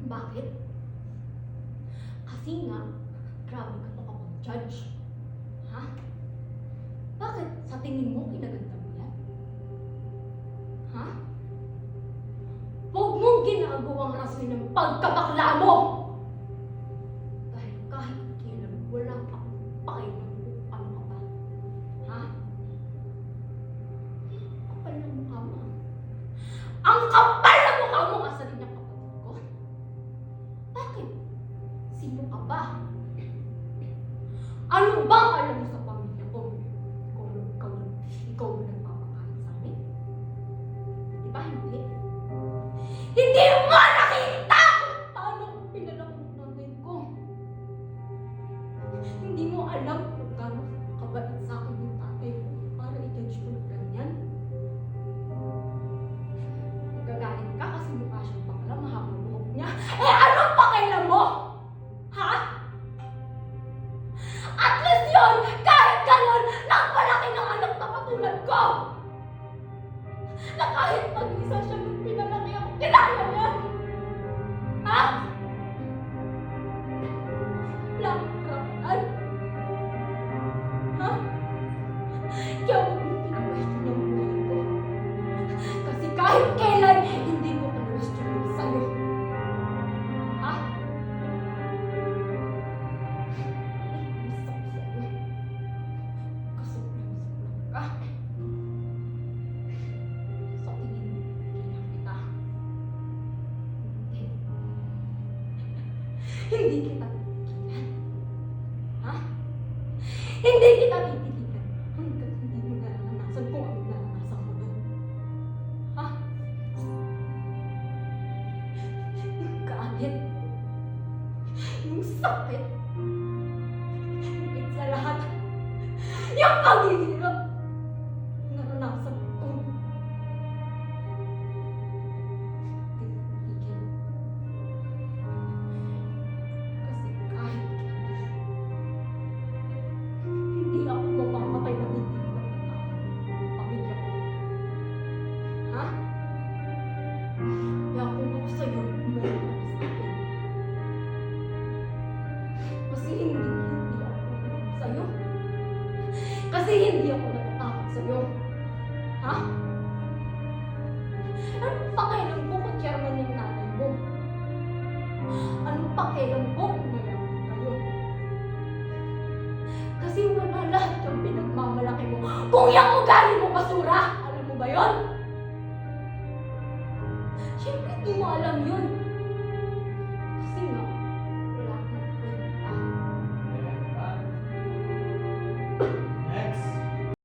Bakit? Kasi nga, grabe ka pa mag-judge. Ha? Bakit? Sa tingin mo, kinaganda mo yan? Ha? Huwag mong ginagawang rason ng pagkabakla mo! Dahil kahit kailan, wala akong pakialam kung ano ka ba. Ha? Kapal ng mukha mo. Ang kapal ng mukha mo! Asalin niya kapatid ko? Bakit? Sino ka ba? Ano bang alam mo sa pamilya ko? Ikaw na nagpapakain sa amin? Di ba hindi? Hindi mo nakita kung paano kung pinalaki ng nanay ko. Hindi mo alam kung gano'n kabait sa akin yung tatay ko para i-judge ko ng ganyan. Nagagalit ka kasi mukha siyang bakla, mahabang buhok niya. Eh anong pakialam mo? Ha? At least yun, kahit gano'n, nagpalaki ng anak na katulad ko! Na kahit mag-isa siya nung pinalaki ako, kinaya niya! Ha? Wala akong karapatan? Ha? Kaya huwag mong pina-question yung buhay ko. Kasi kahit kailan, hindi ko pina-question yung sa'yo. Ha? Hindi kita titigilan. Ha? Hindi kita titigilan hanggat hindi mo naranasan kung ano naranasan mo doon. Ha? Yung galit. Yung sakit. Higit sa lahat. Yung paghihirap. Naranasan ko. Kasi hindi ako natatakot sa'yo. Ha? Anong pakialam ko kung chairman yung nanay mo? Anong pakialam ko kung mayaman kayo? Kasi wala lahat yung pinagmamalaki mo. Kung yung ugali mo basura, alam mo ba yun? Siyempre, di mo alam yun.